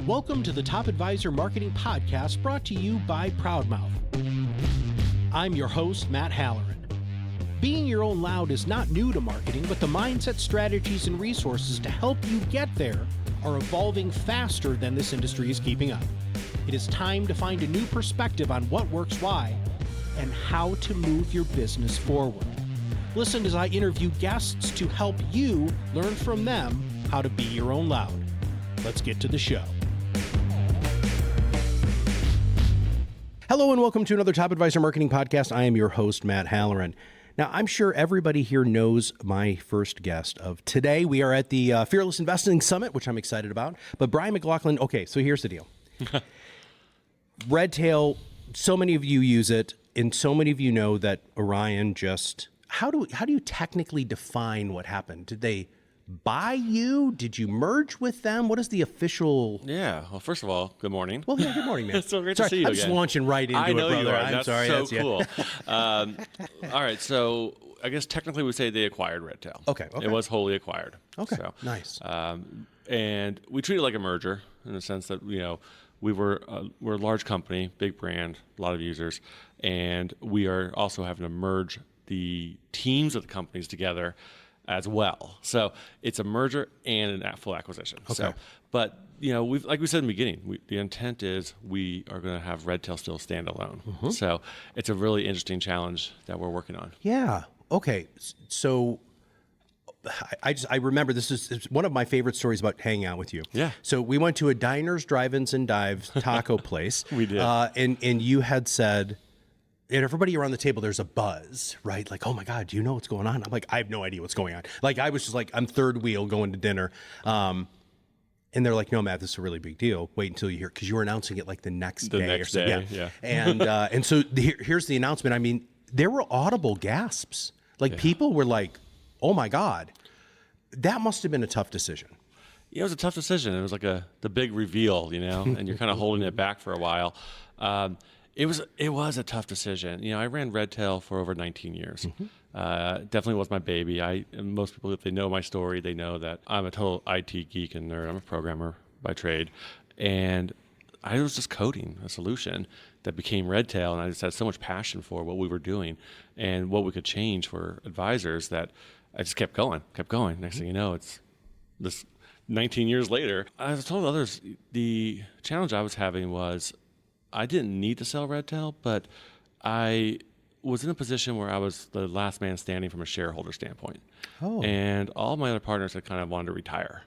Welcome to the Top Advisor Marketing Podcast brought to you by ProudMouth. I'm your host, Matt Halloran. Being your own loud is not new to marketing, but the mindset, strategies, and resources to help you get there are evolving faster than this industry is keeping up. It is time to find a new perspective on what works why and how to move your business forward. Listen as I interview guests to help you learn from them how to be your own loud. Let's get to the show. Hello and welcome to another Top Advisor Marketing Podcast. I am your host, Matt Halloran. Now, I'm sure everybody here knows my first guest of today. We are at the Fearless Investing Summit, which I'm excited about. But Brian McLaughlin, okay, so here's the deal. Redtail, so many of you use it, and so many of you know that Orian just... How do you technically define what happened? Did they buy you? Did you merge with them? What is the official... Yeah. Well, first of all, good morning. Well, yeah, good morning, man. It's so great to see you I'm again. just launching right into I know it, brother. you are. I'm That's sorry. so That's cool. All right. So I guess technically we say they acquired Redtail. Okay. It was wholly acquired. Okay. So, Nice. And we treat it like a merger in the sense that, we're a large company, big brand, a lot of users, and we are also having to merge the teams of the companies together as well. So it's a merger and a full acquisition. Okay. So, but we've, like we said in the beginning, the intent is we are going to have Redtail still stand alone. Mm-hmm. So it's a really interesting challenge that we're working on. Yeah. Okay. So I remember it's one of my favorite stories about hanging out with you. Yeah. So we went to a diners, drive-ins, and dives taco place. We did. And you had said, and everybody around the table, there's a buzz, right? Like, oh my God, do you know what's going on? I'm like, I have no idea what's going on. Like, I was just like, I'm third wheel going to dinner. And they're like, no, Matt, this is a really big deal. Wait until you hear, because you were announcing it like the next day. Next day, yeah. And so here's the announcement. I mean, there were audible gasps. Like people were like, oh my God. That must have been a tough decision. Yeah, it was a tough decision. It was like the big reveal, and you're kind of holding it back for a while. It was a tough decision. I ran Redtail for over 19 years. Mm-hmm. Definitely was my baby. And most people, if they know my story, they know that I'm a total IT geek and nerd. I'm a programmer by trade. And I was just coding a solution that became Redtail, and I just had so much passion for what we were doing and what we could change for advisors that I just kept going. Next thing you know, it's this 19 years later. I told others the challenge I was having was I didn't need to sell Redtail, but I was in a position where I was the last man standing from a shareholder standpoint. Oh. And all my other partners had kind of wanted to retire.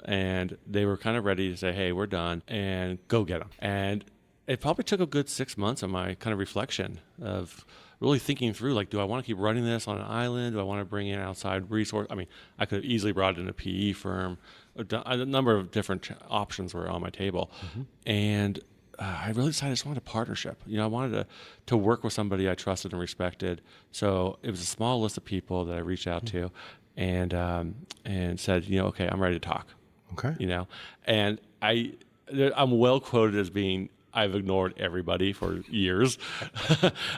And they were kind of ready to say, hey, we're done, and go get them. And it probably took a good 6 months of my kind of reflection of really thinking through, like, do I want to keep running this on an island? Do I want to bring in outside resource? I mean, I could have easily brought in a PE firm. A number of different options were on my table. Mm-hmm. And I really decided I just wanted a partnership. I wanted to work with somebody I trusted and respected. So it was a small list of people that I reached out to and said, okay, I'm ready to talk. Okay. And I'm well quoted as being, I've ignored everybody for years.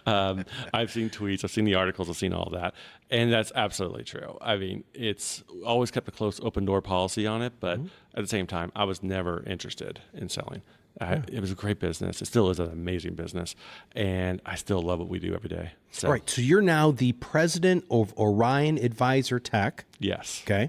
I've seen tweets, I've seen the articles, I've seen all that. And that's absolutely true. I mean, it's always kept a close open door policy on it, but at the same time, I was never interested in selling. It was a great business. It still is an amazing business. And I still love what we do every day. So. All right. So you're now the president of Orian Advisor Tech. Yes. Okay.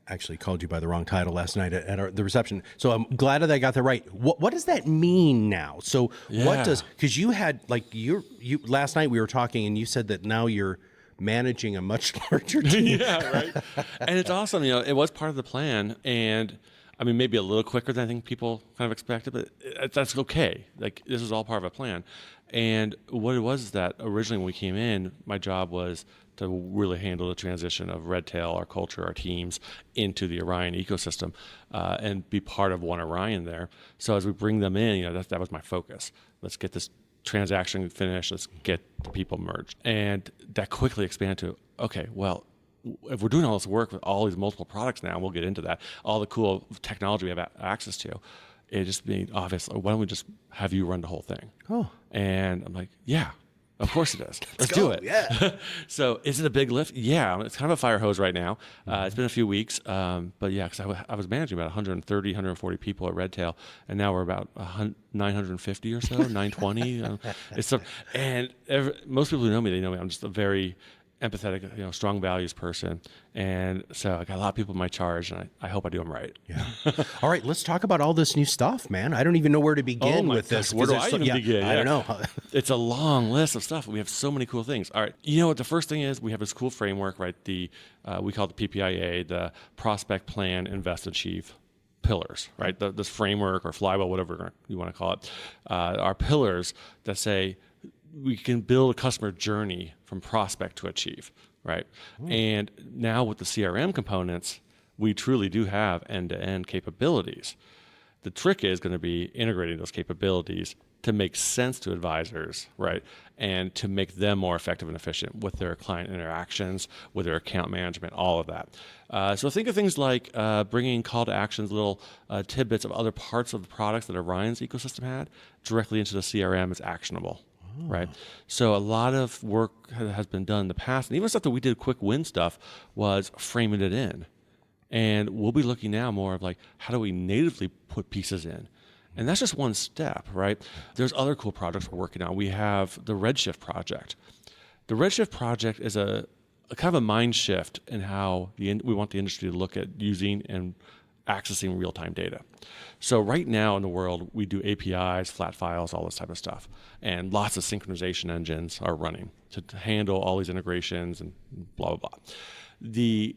I actually called you by the wrong title last night at the reception. So I'm glad that I got that right. What does that mean now? So what does, because you had you last night we were talking and you said that now you're managing a much larger team. Yeah, right. And it's awesome. It was part of the plan. And I mean, maybe a little quicker than I think people kind of expected, but that's okay. Like, this is all part of a plan. And what it was is that originally when we came in, my job was to really handle the transition of Redtail, our culture, our teams, into the Orian ecosystem, and be part of one Orian there. So as we bring them in, that was my focus. Let's get this transaction finished. Let's get the people merged. And that quickly expanded to, okay, well, if we're doing all this work with all these multiple products now, we'll get into that, all the cool technology we have access to, it just being obvious, why don't we just have you run the whole thing? Oh. And I'm like, yeah, Of course it is. Let's do it. Yeah. So is it a big lift? Yeah, it's kind of a fire hose right now. It's been a few weeks, but yeah, because I was managing about 130, 140 people at Redtail, and now we're about 950 or so, 920. Most people who know me, they know me. I'm just a very empathetic, strong values person. And so I got a lot of people in my charge, and I hope I do them right. Yeah. All right, let's talk about all this new stuff, man. I don't even know where to begin with this. Where do I even begin? I don't know. It's a long list of stuff. We have so many cool things. All right. You know what the first thing is? We have this cool framework, right? We call it the PPIA, the Prospect, Plan, Invest, Achieve pillars, right? This framework or flywheel, whatever you want to call it, are pillars that say we can build a customer journey from prospect to achieve, right? And now with the CRM components, we truly do have end-to-end capabilities. The trick is going to be integrating those capabilities to make sense to advisors, right? And to make them more effective and efficient with their client interactions, with their account management, all of that. So think of things like bringing call to actions, little tidbits of other parts of the products that Orion's ecosystem had directly into the CRM as actionable. Right. So a lot of work has been done in the past, and even stuff that we did quick win stuff was framing it in. And we'll be looking now more of like, how do we natively put pieces in? And that's just one step, right? There's other cool projects we're working on. We have the Redshift project. The Redshift project is a kind of a mind shift in how we want the industry to look at using and accessing real-time data. So right now in the world, we do APIs, flat files, all this type of stuff. And lots of synchronization engines are running to handle all these integrations and blah, blah, blah. The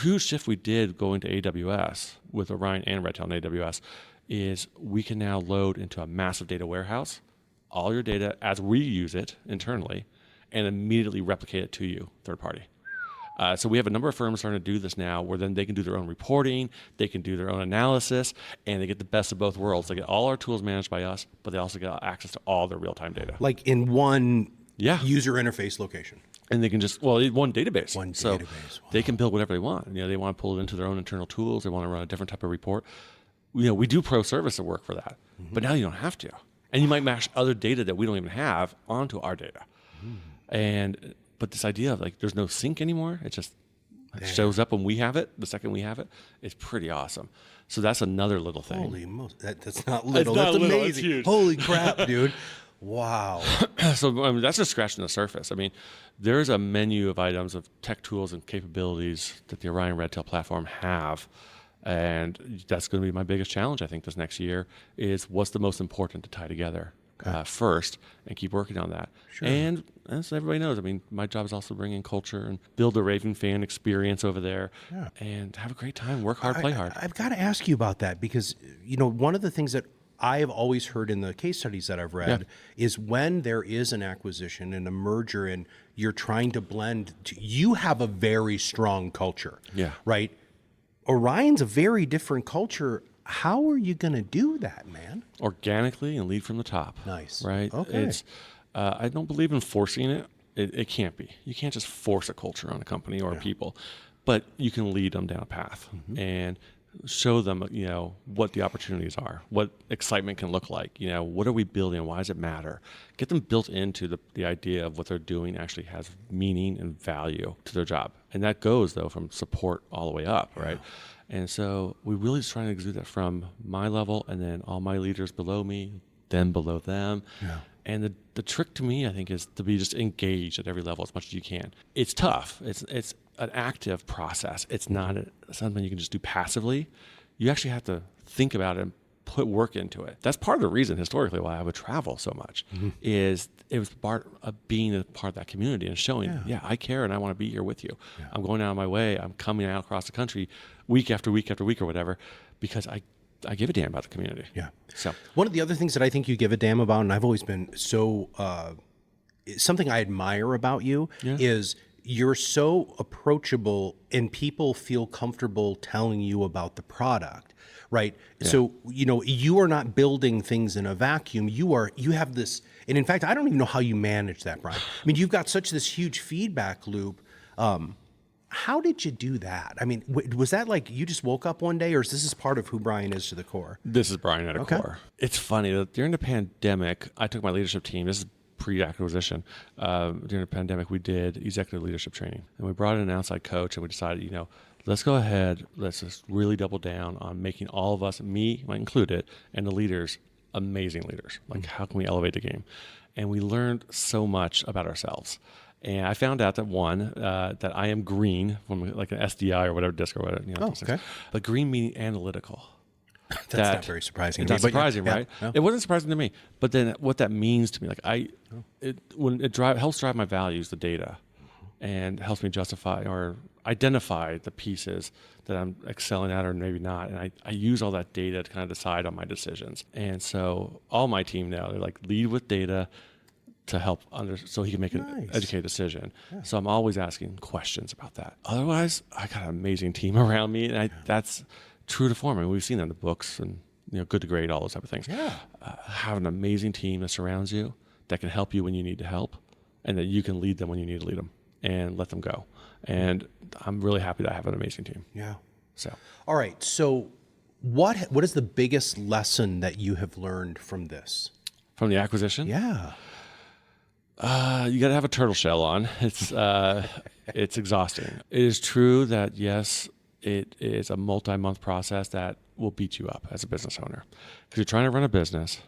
huge shift we did going to AWS with Orion and Redtail and AWS is we can now load into a massive data warehouse all your data as we use it internally and immediately replicate it to you, third party. So we have a number of firms starting to do this now where then they can do their own reporting, they can do their own analysis, and they get the best of both worlds. They get all our tools managed by us, but they also get access to all their real-time data. Like in one user interface location. And they can just, one database. So they can build whatever they want. They want to pull it into their own internal tools. They want to run a different type of report. We do pro service at work for that, but now you don't have to. And you might mash other data that we don't even have onto our data. But this idea of like there's no sync anymore, it just shows up when we have it, the second we have it, it's pretty awesome. So that's another little thing. Holy that's not little, that's amazing. It's huge. Holy crap, dude. Wow. So that's just scratching the surface. There's a menu of items of tech tools and capabilities that the Orion Redtail platform have. And that's going to be my biggest challenge, I think, this next year is what's the most important to tie together first and keep working on that. Sure. And as everybody knows, my job is also bring in culture and build a raving fan experience over there and have a great time, work hard, play hard. I've got to ask you about that because, one of the things that I have always heard in the case studies that I've read is when there is an acquisition and a merger and you're trying to blend, you have a very strong culture, right? Orion's a very different culture. How are you going to do that, man? Organically and lead from the top. Nice. Right? Okay. I don't believe in forcing it. It can't be. You can't just force a culture on a company or people, but you can lead them down a path and show them, what the opportunities are, what excitement can look like, what are we building, why does it matter? Get them built into the idea of what they're doing actually has meaning and value to their job. And that goes, though, from support all the way up, right? And so we really just trying to exude that from my level and then all my leaders below me, then below them. Yeah. And the trick to me, I think, is to be just engaged at every level as much as you can. It's tough. It's an active process. It's not something you can just do passively. You actually have to think about it and put work into it. That's part of the reason historically why I would travel so much is it was part of being a part of that community and showing, I care and I want to be here with you. Yeah. I'm going out of my way. I'm coming out across the country week after week after week or whatever because I give a damn about the community. Yeah. So one of the other things that I think you give a damn about, and I've always been so something I admire about you is you're so approachable and people feel comfortable telling you about the product, right? Yeah. So, you are not building things in a vacuum. You have this, and in fact, I don't even know how you manage that, Brian. You've got this huge feedback loop. How did you do that? Was that like you just woke up one day, or is this part of who Brian is to the core? This is Brian at a core. It's funny that during the pandemic, I took my leadership team. This is pre-acquisition, during the pandemic, we did executive leadership training, and we brought in an outside coach, and we decided, let's go ahead, let's just really double down on making all of us, me included, and the leaders, amazing leaders. Like, how can we elevate the game? And we learned so much about ourselves. And I found out that that I am green from like an SDI or whatever disc or whatever. Okay. But green meaning analytical. That's not very surprising. It's not surprising, right? No. It wasn't surprising to me. But then what that means to me, when it helps drive my values, the data, and helps me justify or identify the pieces that I'm excelling at or maybe not. And I use all that data to kind of decide on my decisions. And so all my team now, they're like, lead with data to help so he can make an educated decision. Yeah. So I'm always asking questions about that. Otherwise, I got an amazing team around me, and that's true to form. I mean, we've seen that in the books and Good to Great, all those type of things. Yeah. Have an amazing team that surrounds you, that can help you when you need to help, and that you can lead them when you need to lead them and let them go. And I'm really happy that I have an amazing team. Yeah. So. All right. So what is the biggest lesson that you have learned from this? From the acquisition? Yeah. You got to have a turtle shell on. It's exhausting. It is true that, yes, it is a multi-month process that will beat you up as a business owner, because you're trying to run a business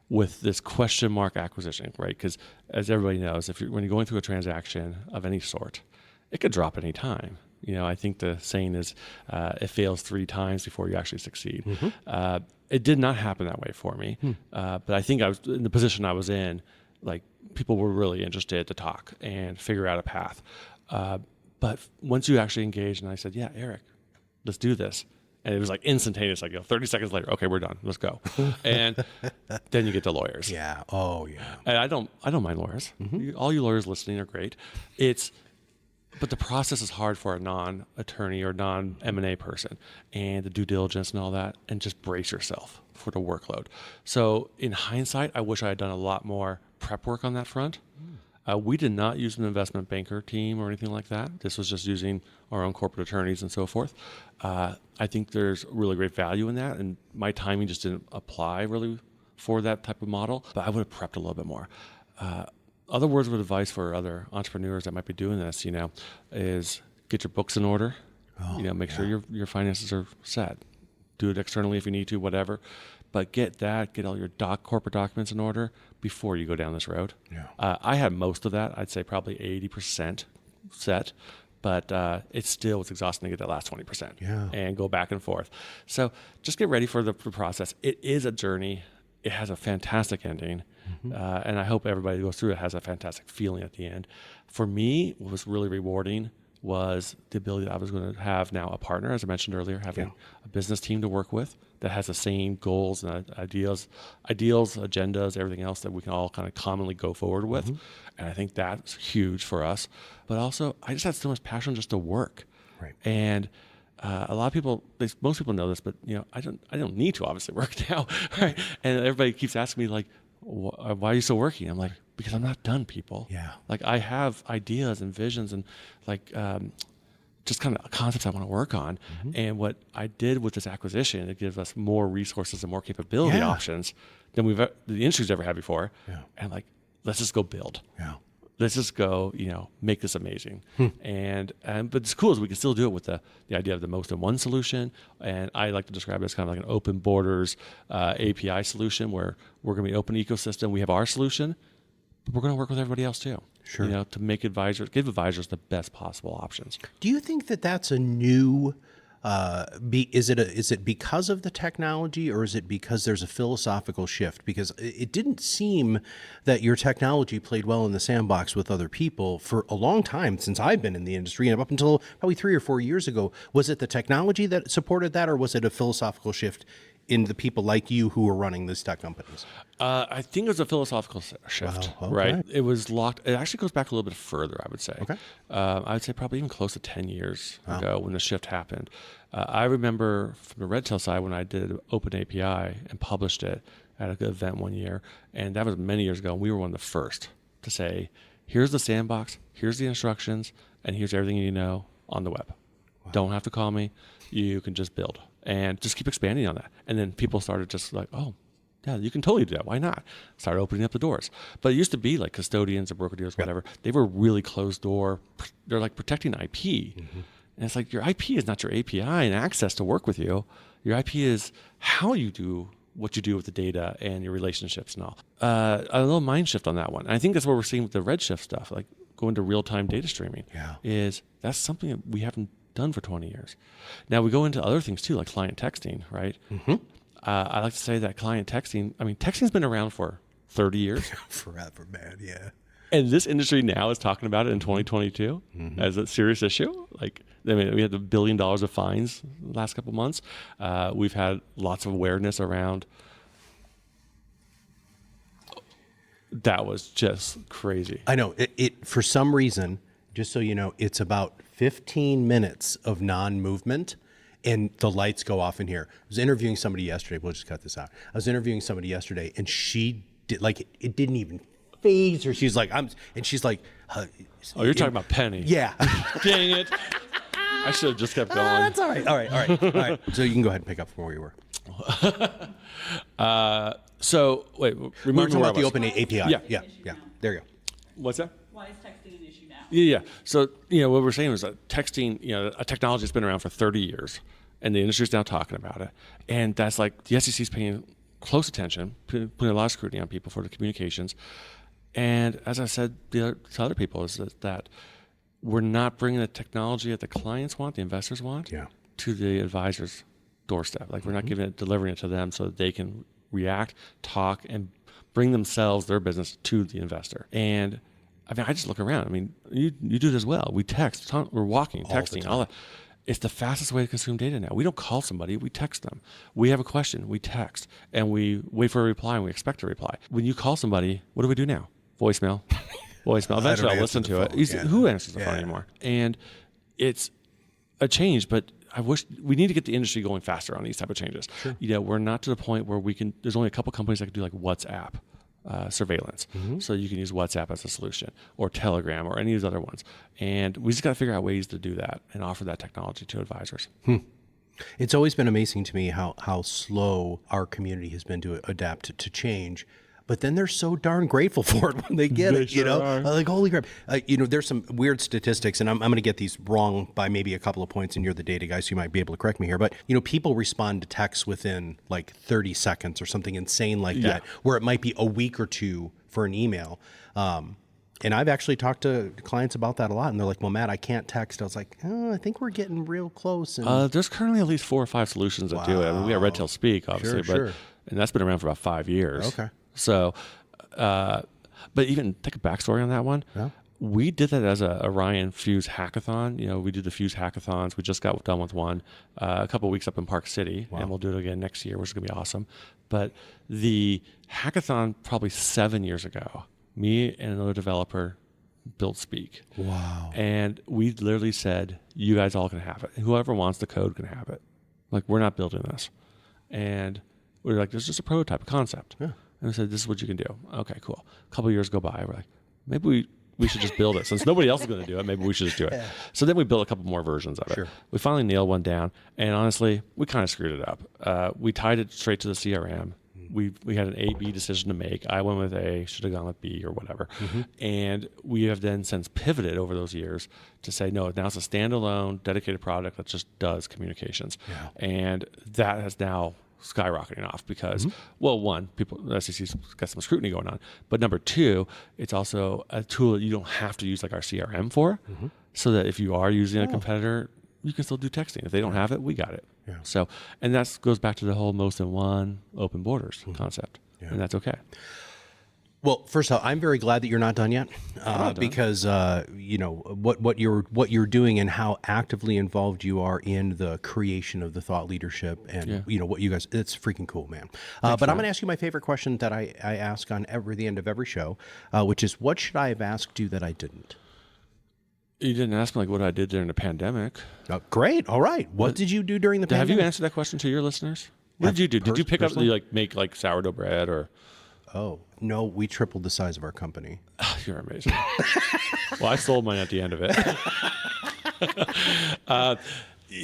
with this question mark acquisition, right? Because as everybody knows, when you're going through a transaction of any sort, it could drop any time. I think the saying is, it fails 3 times before you actually succeed. Mm-hmm. It did not happen that way for me, but I think I was in the position I was in. Like, people were really interested to talk and figure out a path. But once you actually engaged, and I said, yeah, Eric, let's do this. And it was like instantaneous, like 30 seconds later, okay, we're done, let's go. And then you get the lawyers. Yeah. Oh, yeah. And I don't mind lawyers. Mm-hmm. All you lawyers listening are great. But the process is hard for a non-attorney or non-M&A person, and the due diligence and all that, and just brace yourself for the workload. So in hindsight, I wish I had done a lot more prep work on that front. We did not use an investment banker team or anything like that. This was just using our own corporate attorneys and so forth. I think there's really great value in that, and my timing just didn't apply really for that type of model, but I would have prepped a little bit more. Other words of advice for other entrepreneurs that might be doing this, is get your books in order. Make sure your finances are set. Do it externally if you need to, whatever. But get all your corporate documents in order before you go down this road. Yeah. I had most of that. I'd say probably 80% set, but it's exhausting to get that last 20% and go back and forth. So just get ready for the process. It is a journey. It has a fantastic ending. Mm-hmm. And I hope everybody who goes through it has a fantastic feeling at the end. For me, what was really rewarding was the ability that I was going to have now a partner, as I mentioned earlier, having a business team to work with that has the same goals and ideals, agendas, everything else that we can all kind of commonly go forward with. Mm-hmm. And I think that's huge for us. But also, I just had so much passion just to work. Right. And a lot of people, most people know this, but I don't need to obviously work now, right? And everybody keeps asking me like, why are you still working? I'm like, because I'm not done, people. Yeah. Like, I have ideas and visions and just kind of concepts I want to work on. Mm-hmm. And what I did with this acquisition, it gives us more resources and more capability options than the industry's ever had before. Yeah. And let's just go build. Yeah. Let's just go, make this amazing. But it's cool is we can still do it with the idea of the most in one solution. And I like to describe it as kind of like an open borders API solution where we're going to be an open ecosystem. We have our solution, but we're going to work with everybody else too. Sure. To give advisors the best possible options. Do you think that that's a new? Is it because of the technology, or is it because there's a philosophical shift? Because it didn't seem that your technology played well in the sandbox with other people for a long time since I've been in the industry, and up until probably 3 or 4 years ago. Was it the technology that supported that, or was it a philosophical shift in the people like you who were running these tech companies? I think it was a philosophical shift, right? It was locked. It actually goes back a little bit further, I would say. Okay. I would say probably even close to 10 years ago when the shift happened. I remember from the Redtail side when I did Open API and published it at an event one year, and that was many years ago, and we were one of the first to say, here's the sandbox, here's the instructions, and here's everything you know on the web. Wow. Don't have to call me. You can just build. And just keep expanding on that. And then people started just like, oh, Yeah, you can totally do that. Why not? Start opening up the doors. But it used to be like custodians or broker dealers, whatever. They were really closed door. They're like protecting IP. Mm-hmm. And it's like your IP is not your API and access to work with you. Your IP is how you do what you do with the data and your relationships and all. A little mind shift on that one. And I think that's what we're seeing with the Redshift stuff, like going to real-time data streaming. Is that's something that we haven't done for 20 years. Now we go into other things too, like client texting, right? Mm-hmm. I like to say that client texting, texting's been around for 30 years. Forever, man, yeah. And this industry now is talking about it in 2022 as a serious issue. Like, we had $1 billion of fines the last couple of months. We've had lots of awareness around. That was just crazy. I know. It for some reason, just so you know, it's about 15 minutes of non-movement and the lights go off in here. I was interviewing somebody yesterday. We'll just cut this out. I was interviewing somebody yesterday and she did it didn't even phase her. She's like, she's like, oh, you're talking about Penny. Yeah. Dang it. I should have just kept going. That's all right. All right. So you can go ahead and pick up from where you were. So wait, we were remember talking about the open API. Yeah. There you go. What's that? Why is texting an issue now? Yeah. So, what we're saying is that texting, a technology that's been around for 30 years and the industry's now talking about it. And that's like the SEC's paying close attention, putting a lot of scrutiny on people for the communications. And as I said to other people, is that we're not bringing the technology that the clients want, the investors want, to the advisor's doorstep. Like we're not delivering it to them so that they can react, talk, and bring themselves, their business, to the investor. And I just look around. You do this well. We text, we're walking, texting, all that. It's the fastest way to consume data now. We don't call somebody, we text them. We have a question, we text, and we wait for a reply, and we expect a reply. When you call somebody, what do we do now? Voicemail. Eventually I'll listen to it. Who answers the phone anymore? And it's a change, but I wish we need to get the industry going faster on these type of changes. Sure. We're not to the point where there's only a couple companies that can do like WhatsApp surveillance. So you can use WhatsApp as a solution, or Telegram, or any of these other ones. And we just got to figure out ways to do that and offer that technology to advisors. It's always been amazing to me how slow our community has been to adapt to change. But then they're so darn grateful for it when they get it, like, holy crap. There's some weird statistics, and I'm going to get these wrong by maybe a couple of points, and you're the data guy, so you might be able to correct me here. But, people respond to texts within like 30 seconds or something insane like that, where it might be a week or two for an email. And I've actually talked to clients about that a lot, and they're like, well, Matt, I can't text. I was like, I think we're getting real close. And there's currently at least 4 or 5 solutions that do it. We got Redtail Speak, obviously, and that's been around for about 5 years. Okay. So, but even take a backstory on that one. Yeah. We did that as a Orian Fuse hackathon. We did the Fuse hackathons. We just got done with one a couple of weeks up in Park City, and we'll do it again next year, which is going to be awesome. But the hackathon probably 7 years ago, me and another developer built Speak. Wow. And we literally said, you guys all can have it. Whoever wants the code can have it. Like, we're not building this. And we're like, there's just a prototype, a concept. Yeah. And we said, this is what you can do. Okay, cool. A couple of years go by. We're like, maybe we should just build it. Since nobody else is going to do it, maybe we should just do it. Yeah. So then we built a couple more versions of it. Sure. We finally nailed one down. And honestly, we kind of screwed it up. We tied it straight to the CRM. We had an A-B decision to make. I went with A, should have gone with B or whatever. And we have then since pivoted over those years to say, no, now it's a standalone, dedicated product that just does communications. Yeah. And that has now skyrocketing off because, well, one, the SEC's got some scrutiny going on, but number two, it's also a tool that you don't have to use like our CRM for, so that if you are using a competitor, you can still do texting. If they don't have it, we got it. Yeah. So, and that goes back to the whole most in one open borders concept, and that's okay. Well, first off, I'm very glad that you're not done yet, because what you're doing and how actively involved you are in the creation of the thought leadership and what you guys, it's freaking cool, man. But I'm going to ask you my favorite question that I ask on the end of every show, which is, what should I have asked you that I didn't? You didn't ask me like what I did during the pandemic. Great. All right. What did you do during the pandemic? Have you answered that question to your listeners? What did you do? Did you pick up make sourdough bread or? Oh, no, we tripled the size of our company. You're amazing. Well, I sold mine at the end of it.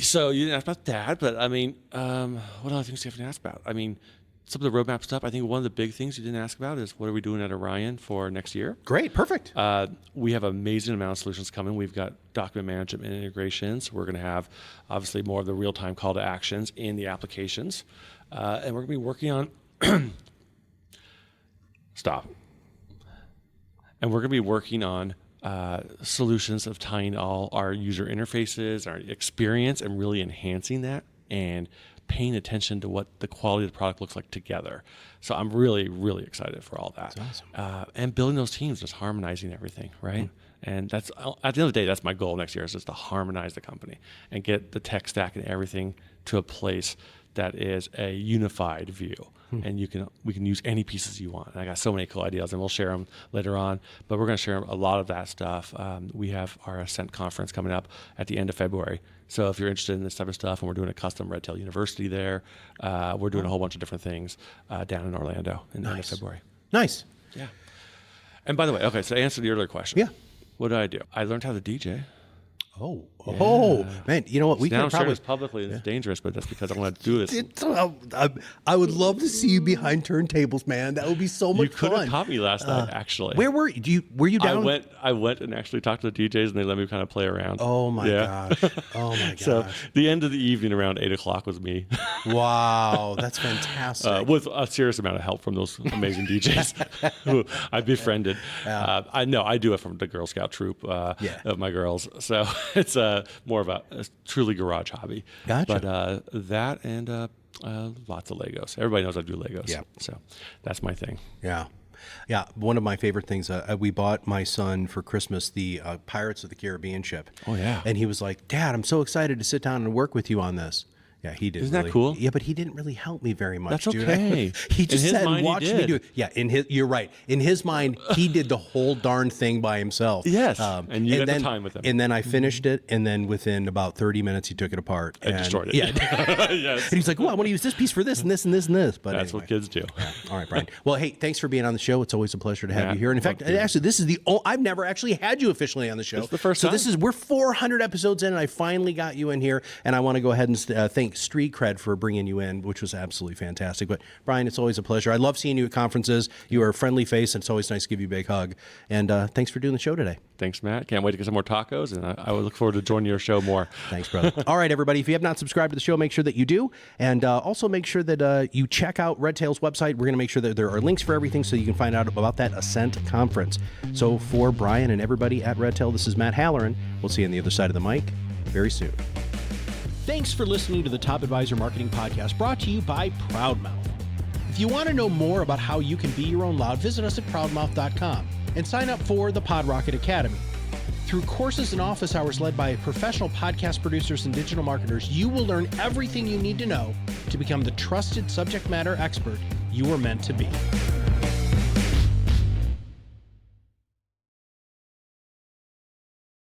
So you didn't ask about that, but what other things do you have to ask about? some of the roadmap stuff, I think one of the big things you didn't ask about is what are we doing at Orian for next year? Great. Perfect. We have an amazing amount of solutions coming. We've got document management and integrations. We're going to have, obviously, more of the real-time call to actions in the applications. And we're going to be working on... Stop. And we're going to be working on solutions of tying all our user interfaces, our experience, and really enhancing that and paying attention to what the quality of the product looks like together. So I'm really, really excited for all that. That's awesome. And building those teams, just harmonizing everything, right? And that's, at the end of the day, that's my goal next year, is just to harmonize the company and get the tech stack and everything to a place that is a unified view. And we can use any pieces you want. And I got so many cool ideas, and we'll share them later on. But we're going to share a lot of that stuff. We have our Ascent conference coming up at the end of February. So if you're interested in this type of stuff, and we're doing a custom Redtail University there, we're doing a whole bunch of different things down in Orlando in the end of February. Nice. Yeah. And by the way, okay, so to answer the earlier question. Yeah. What did I do? I learned how to DJ. Oh, man! You know what? We Now can I'm sharing probably. this publicly, and it's dangerous, but that's because I want to do this. I would love to see you behind turntables, man. That would be so much You could fun. have taught me last night, actually. Where were you? Were you down? I went and actually talked to the DJs, and they let me kind of play around. Oh my gosh! Oh my gosh! So the end of the evening around 8 o'clock was me. Wow, that's fantastic. With a serious amount of help from those amazing DJs who I befriended. I know I do it from the Girl Scout troop of my girls. So it's more of a truly garage hobby. Gotcha. But that and lots of Legos. Everybody knows I do Legos. Yeah. So that's my thing. Yeah. Yeah, one of my favorite things, we bought my son for Christmas the Pirates of the Caribbean ship. Oh, yeah. And he was like, Dad, I'm so excited to sit down and work with you on this. Yeah, he did. Isn't that cool? Yeah, but he didn't really help me very much. That's dude. okay. He just In his sat and mind, he watched me did. do it. Yeah, you're right. In his mind, he did the whole darn thing by himself. Yes, and you got the time with him. And then I finished it, and then within about 30 minutes, he took it apart. And destroyed it. Yeah. Yes. And he's like, well, I want to use this piece for this and this and this and this. But That's anyway. what kids do. Yeah. All right, Brian. Well, hey, thanks for being on the show. It's always a pleasure to have Yeah, you here. And in fact, love to. actually, this is I've never actually had you officially on the show. It's the first so time. we're 400 episodes in, and I finally got you in here. And I want to go ahead and thank Street Cred for bringing you in, which was absolutely fantastic. But Brian, it's always a pleasure. I love seeing you at conferences. You are a friendly face, and it's always nice to give you a big hug. And thanks for doing the show today. Thanks, Matt. Can't wait to get some more tacos, and I would look forward to joining your show more. Thanks, brother. All right, everybody. If you have not subscribed to the show, make sure that you do. And also make sure that you check out Redtail's website. We're going to make sure that there are links for everything so you can find out about that Ascent conference. So for Brian and everybody at Redtail, this is Matt Halloran. We'll see you on the other side of the mic very soon. Thanks for listening to the Top Advisor Marketing Podcast, brought to you by ProudMouth. If you want to know more about how you can be your own loud, visit us at ProudMouth.com and sign up for the PodRocket Academy. Through courses and office hours led by professional podcast producers and digital marketers, you will learn everything you need to know to become the trusted subject matter expert you were meant to be.